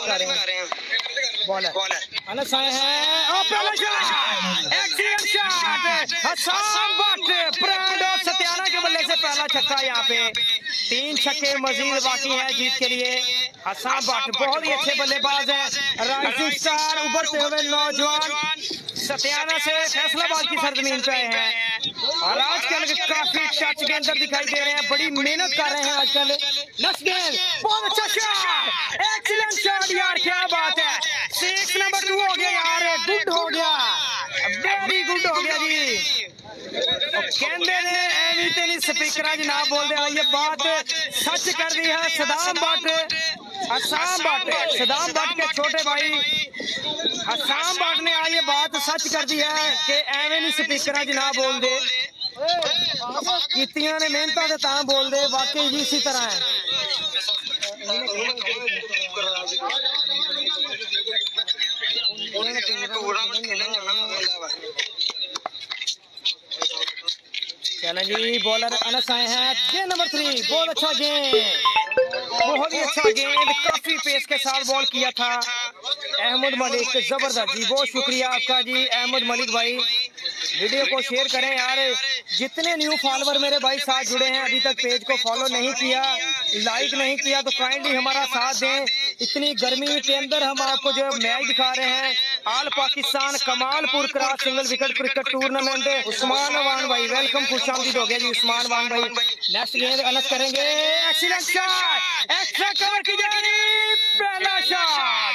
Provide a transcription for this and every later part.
कर रहे हैं बॉलर अनस आए हैं और पहला shot excellent shot Hasan Butt brand of Satyana के बल्ले से पहला छक्का। यहाँ पे 3 छक्के मजीद बाकी है जीत के लिए। हसन बट बहुत ही अच्छे बल्लेबाज हैं, राइजिंग स्टार उभरते हुए नौजवान सत्याना से फैसलाबाद की सरजमीन पे आए हैं और आजकल काफी टच के अंदर दिखाई दे रहे हैं, बड़ी मेहनत कर रहे हैं आजकल। नेक्स्ट गेम बहुत अच्छा शॉट एक्सीलेंट शॉट यार, क्या बात है। 6 नंबर 2 हो गया यार, गुड हो गया, वेरी गुड हो गया जी। कहते ने एवी तेरी स्पीकर जनाब बोल रहे ये बात सच कर दी है। सदाम बट हसन बट सदाम बट के छोटे भाई हसन बट ने आज ये बात सच कर दी है कि एवं नहीं स्पीकर जनाब बोल दे कीतियां ने मेहनत से तां बोल दे, वाकई जी इसी तरह है। चलें जी, बॉलर अनस आए हैं, गेंद नंबर 3 बहुत अच्छा गेंद, बहुत ही अच्छा गेंद, काफी पेस के साथ बॉल किया था अहमद मलिक, जबरदस्त जी, बहुत शुक्रिया आपका जी अहमद मलिक भाई। वीडियो को शेयर करें यार, जितने न्यू फॉलोवर मेरे भाई साथ जुड़े हैं अभी तक पेज को फॉलो नहीं किया, लाइक नहीं किया तो काइंडली हमारा साथ दें। इतनी गर्मी के अंदर हम आपको जो मैच दिखा रहे हैं, all Pakistan Kamalpur cross single wicket cricket tournament. Usman वान भाई वेलकम, खुशामदीद हो गया जी उस्मान वान भाई। नेक्स्ट गेंद अनस करेंगे, एक्सीलेंट शॉट एक्स्ट्रा कवर की जानिब, पहला शॉट,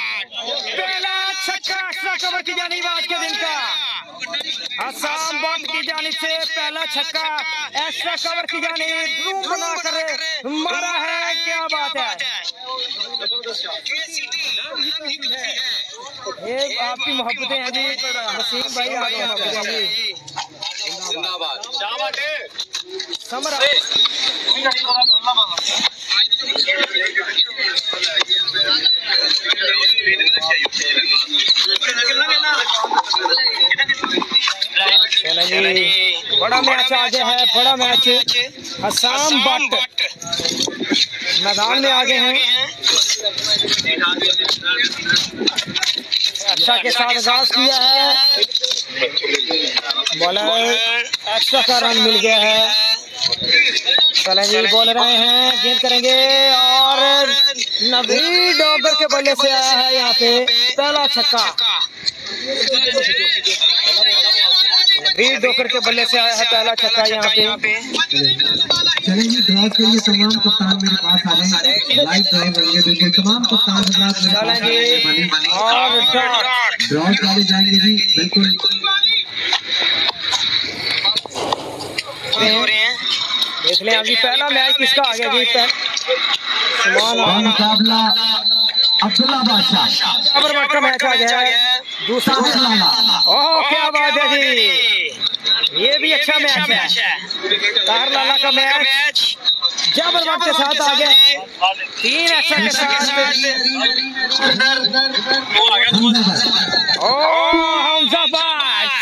पहला छक्का एक्स्ट्रा कवर की जानिब आज के दिन का। हसन बट की जानिब से पहला छक्का एक्स्ट्रा कवर की जानिब, रूम बना कर मारा है, क्या बात है। ये आपकी मोहब्बतें हैं जी वसीम भाई, आपकी मोहब्बतें हैं जी, जिंदाबाद समरा। बड़ा मैच आगे है, बड़ा मैच। हसन बट मैदान में आगे हैं, अच्छा के साथ आगाज किया है, बॉलर एक्स्ट्रा का रन मिल गया है। चलें जी, बॉलर आए हैं, गेंद करेंगे और नवीद डॉगर के बल्ले से आया है यहाँ पे पहला छक्का, नवीद डॉगर के बल्ले से आया है पहला छक्का यहाँ पे। चलें जी, ड्रॉ के लिए तमाम कप्तान मेरे पास आ जाएंगे, लाइव ड्रॉ करेंगे बिल्कुल तमाम कप्तान और ड्रॉ करे जाएंगे जी बिल्कुल। देख लें अभी पहला मैच किसका आ गया जी, मुकाबला अब्दुल्ला बादशाह का मैच आ गया है, दूसरा। ओह क्या बात है जी, ये भी अच्छा मैच है, ताहर लाला का मैच जबरदस्त के साथ आ गया, 3 एक्स्ट्रा के साथ।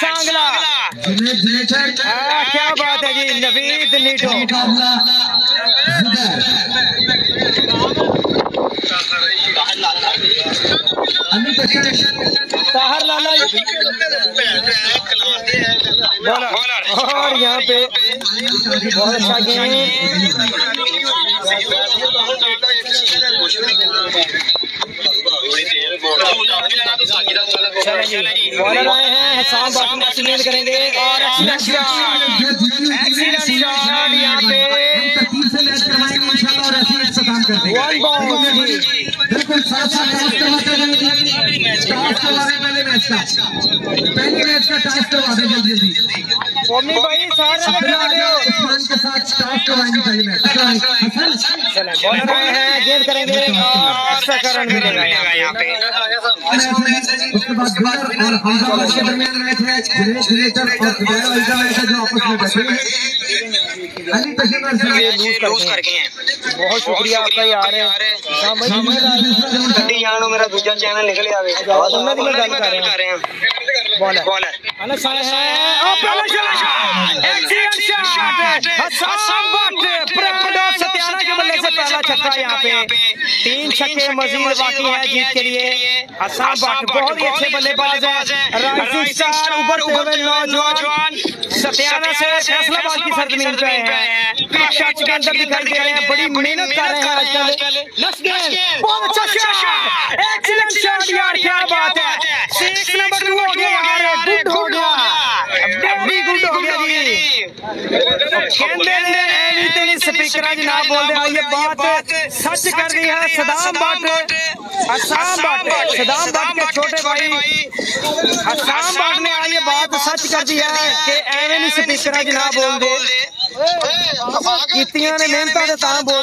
सांगला क्या बात है जी, नवीद नीटो ताहर लाला और यहाँ पे बहुत अच्छा गेम। बॉलर आए हैं, हसन बट गेंद करेंगे और एक्सीलेंट शॉट यहाँ पे वन बॉल बिल्कुल पहले मैच का टास्क करवा दें जल्दी जल्दी। मम्मी भाई सारे उस्मान के साथ टास्क करवाएंगे पहले मैच। बॉलर आए हैं, गेंद करेंगे और एक्स्ट्रा का रन मिलेगा यहाँ पे। उसके बाद बॉलर और हमजा के दरमियान मैच है, ग्रेटर और खुदाया भाई का मैच है जो आपस में बैठे हैं। अली तशरीफ से लूज करके हैं, बहुत शुक्रिया आपका यार। मेरा दूसरा चैनल निकल आवे, उन्होंने गल कर रहे हैं। बॉलर अनसाई है और पहला shot excellent shot Hasan Butt proud of Satyana के बल्ले से पहला छक्का यहाँ पे 3 छक्के मजीद बाकी है जीत के लिए। हसन बट बहुत ही अच्छे बल्लेबाज है, राइजिंग स्टार उभरते हुए नौजवान सत्याना से फैसलाबाद की सरजमीन पे है, टच के अंदर दिखाई दे रहे हैं, बड़ी मेहनत कर रहे हैं आजकल। नेक्स्ट गेम बहुत अच्छा शॉट एक्सीलेंट शॉट यार, क्या बात है, 6 नंबर 2 हो गया यार, गुड हो गया, वेरी गुड हो गया जी। कहते हैं तेरी स्पीकर जनाब बोल रहे ये बात सच कर दी है। सदाम बट के छोटे भाई हसन बट ने ये बात सच कर दी है कि एवं नहीं स्पीकर जनाब बोल दे, कितियां ने मेहनत बोल